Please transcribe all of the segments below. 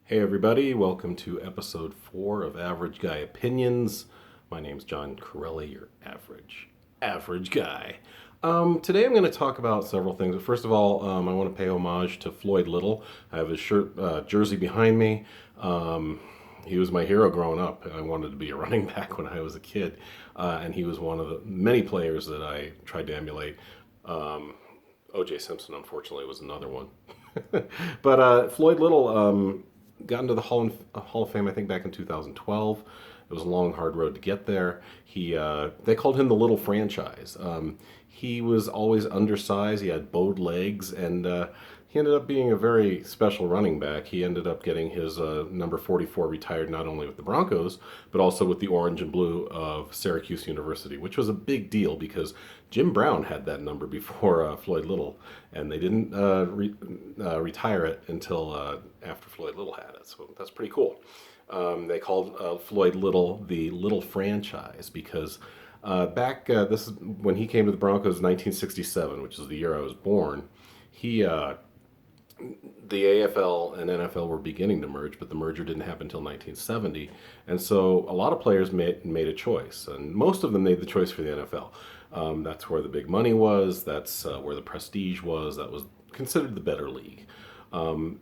Hey everybody, welcome to episode 4 of Average Guy Opinions. My name's John Corelli, your average guy. Today I'm going to talk about several things. But first of all, I want to pay homage to Floyd Little. I have his jersey behind me. He was my hero growing up. I wanted to be a running back when I was a kid, and he was one of the many players that I tried to emulate. O.J. Simpson, unfortunately, was another one. But Floyd Little got into the Hall of Fame, I think, back in 2012. It was a long, hard road to get there. They called him the Little Franchise. He was always undersized. He had bowed legs, and he ended up being a very special running back. He ended up getting his number 44 retired not only with the Broncos, but also with the orange and blue of Syracuse University, which was a big deal because Jim Brown had that number before Floyd Little, and they didn't retire it until after Floyd Little had it. So that's pretty cool. They called Floyd Little the Little Franchise because this is when he came to the Broncos in 1967, which is the year I was born. He The AFL and NFL were beginning to merge, but the merger didn't happen until 1970. And so a lot of players made a choice, and most of them made the choice for the NFL. That's where the big money was, that's where the prestige was, that was considered the better league. Um,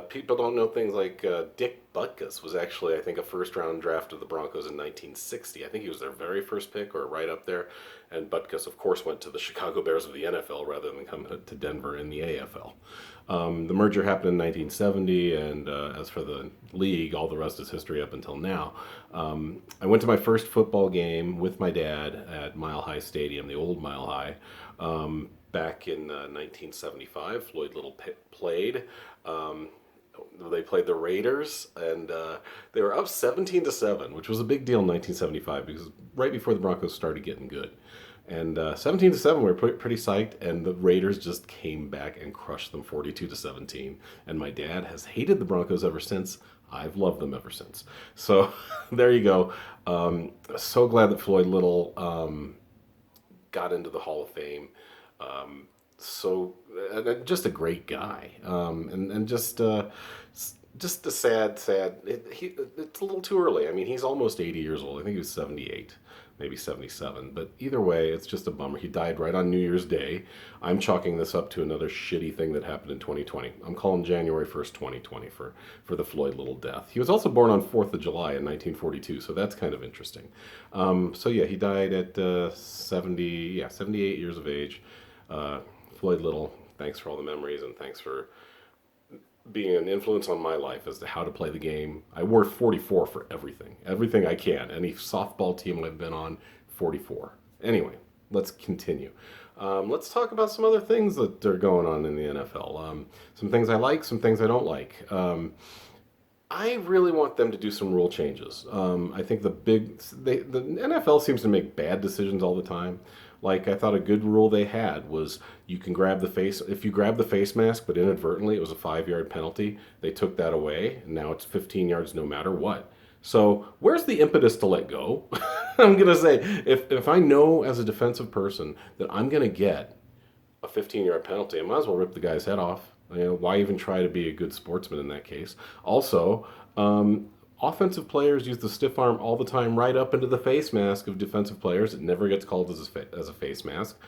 People don't know things like Dick Butkus was actually, I think, a first round draft of the Broncos in 1960. I think he was their very first pick or right up there. And Butkus, of course, went to the Chicago Bears of the NFL rather than come to Denver in the AFL. The merger happened in 1970, and as for the league, all the rest is history up until now. I went to my first football game with my dad at Mile High Stadium, the old Mile High. Back in 1975, Floyd Little played. Um, they played the Raiders, and they were up 17-7, which was a big deal in 1975 because right before the Broncos started getting good. And 17-7, we were pretty psyched, and the Raiders just came back and crushed them 42-17. And my dad has hated the Broncos ever since. I've loved them ever since. So there you go. So glad that Floyd Little got into the Hall of Fame. Um, just a great guy, and just a sad. It's a little too early. I mean, he's almost 80 years old. I think he was 78, maybe 77. But either way, it's just a bummer. He died right on New Year's Day. I'm chalking this up to another shitty thing that happened in 2020. I'm calling January 1st, 2020 for the Floyd Little death. He was also born on 4th of July in 1942, so that's kind of interesting. So yeah, he died at 78 years of age. Floyd Little, thanks for all the memories and thanks for being an influence on my life as to how to play the game. I wore 44 for everything I can. Any softball team I've been on, 44. Anyway, let's continue. Let's talk about some other things that are going on in the NFL. Some things I like, some things I don't like. I really want them to do some rule changes. I think the NFL seems to make bad decisions all the time. Like I thought a good rule they had was you can grab the face if you grab the face mask, but inadvertently it was a 5 yard penalty. They took that away, and now it's 15 yards no matter what. So where's the impetus to let go? I'm gonna say if I know as a defensive person that I'm gonna get a 15-yard penalty, I might as well rip the guy's head off. You know, why even try to be a good sportsman in that case? Also, offensive players use the stiff arm all the time right up into the face mask of defensive players. It never gets called as a face mask.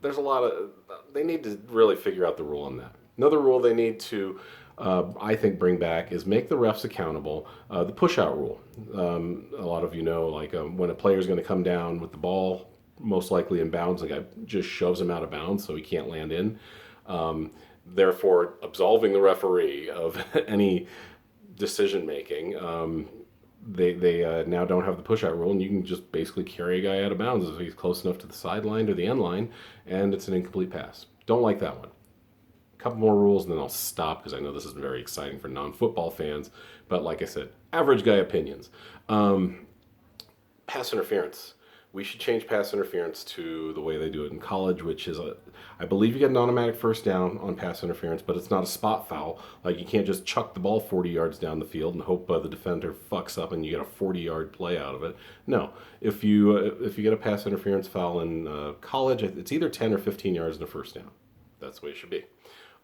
There's a lot of. They need to really figure out the rule on that. Another rule they need to, I think, bring back is make the refs accountable. The push-out rule. A lot of you know, like when a player is going to come down with the ball, most likely in bounds, the guy just shoves him out of bounds so he can't land in. Therefore, absolving the referee of any decision making. They now don't have the push out rule, and you can just basically carry a guy out of bounds if he's close enough to the sideline or the end line, and it's an incomplete pass. Don't like that one. A couple more rules, and then I'll stop because I know this is very exciting for non football fans. But like I said, average guy opinions. Pass interference. We should change pass interference to the way they do it in college, which is I believe you get an automatic first down on pass interference, but it's not a spot foul. Like you can't just chuck the ball 40 yards down the field and hope the defender fucks up and you get a 40-yard play out of it. No, if you get a pass interference foul in college, it's either 10 or 15 yards and a first down. That's the way it should be.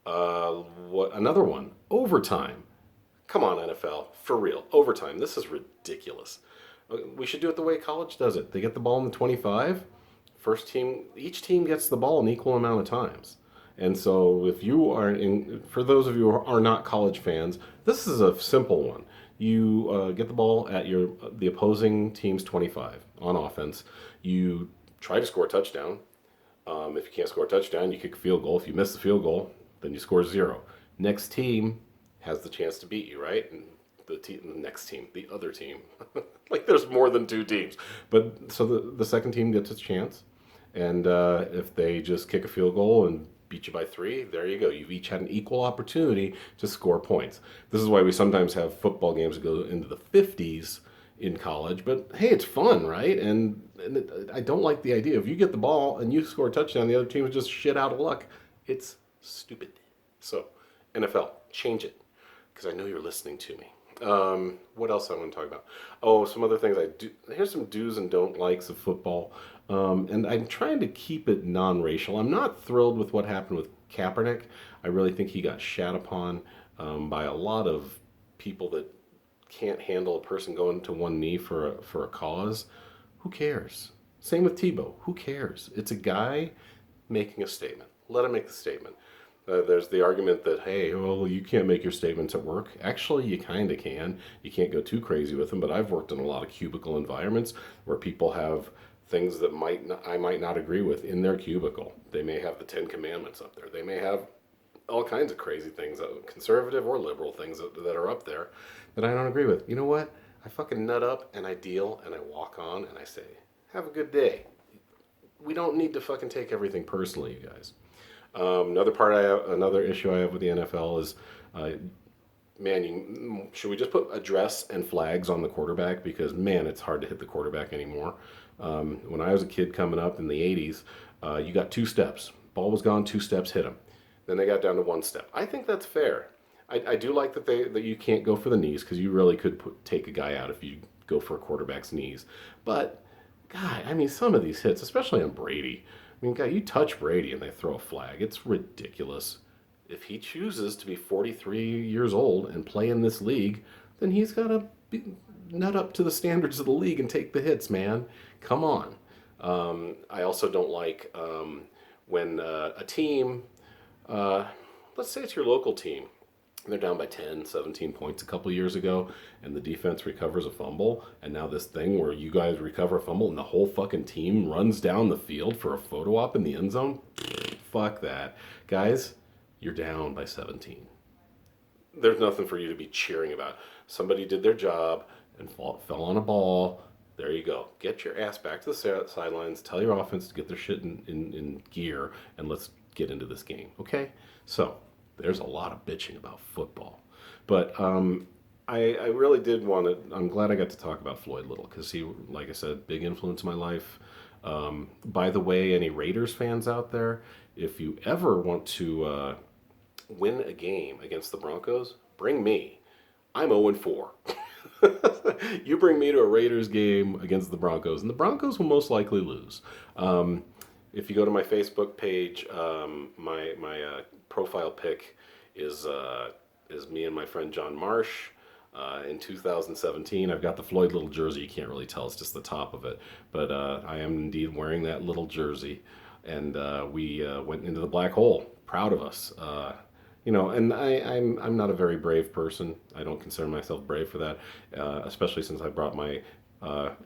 Another one? Overtime. Come on, NFL, for real. Overtime. This is ridiculous. We should do it the way college does it. They get the ball in the 25. First team, each team gets the ball an equal amount of times. And so, if you are in, for those of you who are not college fans, this is a simple one. You get the ball at the opposing team's 25 on offense. You try to score a touchdown. If you can't score a touchdown, you kick a field goal. If you miss the field goal, then you score 0. Next team has the chance to beat you, right? And the next team, the other team, like there's more than 2 teams. But so the second team gets a chance, and if they just kick a field goal and beat you by 3, there you go. You've each had an equal opportunity to score points. This is why we sometimes have football games that go into the 50s in college, but hey, it's fun, right? And I don't like the idea. If you get the ball and you score a touchdown, the other team is just shit out of luck. It's stupid. So, NFL, change it, because I know you're listening to me. What else I want to talk about? Oh, some other things I do. Here's some do's and don't likes of football. And I'm trying to keep it non-racial. I'm not thrilled with what happened with Kaepernick. I really think he got shat upon by a lot of people that can't handle a person going to one knee for a cause. Who cares? Same with Tebow. Who cares? It's a guy making a statement. Let him make the statement. There's the argument that, hey, well, you can't make your statements at work. Actually, you kind of can. You can't go too crazy with them, but I've worked in a lot of cubicle environments where people have things that I might not agree with in their cubicle. They may have the 10 Commandments up there. They may have all kinds of crazy things, conservative or liberal things that are up there that I don't agree with. You know what? I fucking nut up and I deal and I walk on and I say, have a good day. We don't need to fucking take everything personally, you guys. Another issue I have with the NFL is, man, should we just put a dress and flags on the quarterback? Because, man, it's hard to hit the quarterback anymore. When I was a kid coming up in the 80s, you got 2 steps. Ball was gone, 2 steps, hit him. Then they got down to 1 step. I think that's fair. I do like that you can't go for the knees, because you really could take a guy out if you go for a quarterback's knees. But, God, I mean, some of these hits, especially on Brady, I mean, God, you touch Brady and they throw a flag. It's ridiculous. If he chooses to be 43 years old and play in this league, then he's got to nut up to the standards of the league and take the hits, man. Come on. I also don't like when a team, let's say it's your local team, they're down by 10, 17 points a couple years ago, and the defense recovers a fumble, and now this thing where you guys recover a fumble and the whole fucking team runs down the field for a photo op in the end zone? Fuck that. Guys, you're down by 17. There's nothing for you to be cheering about. Somebody did their job and fell on a ball. There you go. Get your ass back to the sidelines. Tell your offense to get their shit in gear, and let's get into this game, okay? So, there's a lot of bitching about football. But I really did want to, I'm glad I got to talk about Floyd Little, because he, like I said, big influence in my life. By the way, any Raiders fans out there, if you ever want to win a game against the Broncos, bring me. I'm 0-4. You bring me to a Raiders game against the Broncos, and the Broncos will most likely lose. If you go to my Facebook page, my profile pic is me and my friend John Marsh. In 2017, I've got the Floyd Little jersey. You can't really tell; it's just the top of it. But I am indeed wearing that little jersey, and we went into the black hole. Proud of us. And I'm not a very brave person. I don't consider myself brave for that, especially since I brought my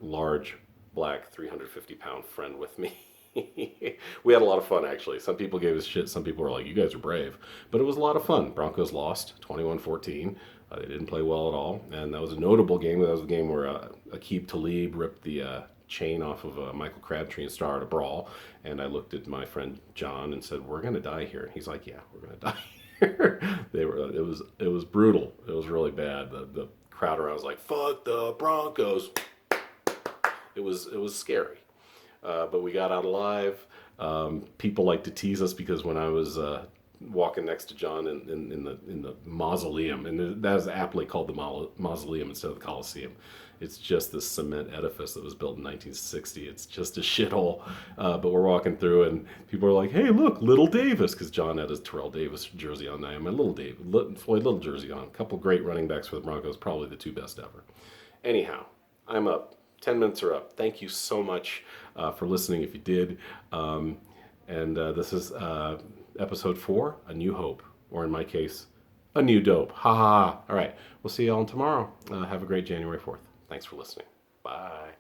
large black 350-pound friend with me. We had a lot of fun, actually. Some people gave us shit. Some people were like, you guys are brave. But it was a lot of fun. Broncos lost 21-14. They didn't play well at all. And that was a notable game. That was the game where Aqib Talib ripped the chain off of Michael Crabtree and started a brawl. And I looked at my friend John and said, we're going to die here. And he's like, yeah, we're going to die here. It was brutal. It was really bad. The crowd around was like, fuck the Broncos. It was scary. But we got out alive. People like to tease us because when I was walking next to John in the mausoleum, and that is aptly called the mausoleum instead of the Coliseum. It's just this cement edifice that was built in 1960. It's just a shithole. But we're walking through, and people are like, "Hey, look, Little Davis," because John had his Terrell Davis jersey on. I had my Floyd Little jersey on. A couple great running backs for the Broncos, probably the two best ever. Anyhow, I'm up. 10 minutes are up. Thank you so much for listening if you did. This is episode 4, A New Hope, or in my case, A New Dope. Ha ha ha. All right, we'll see you all tomorrow. Have a great January 4th. Thanks for listening. Bye.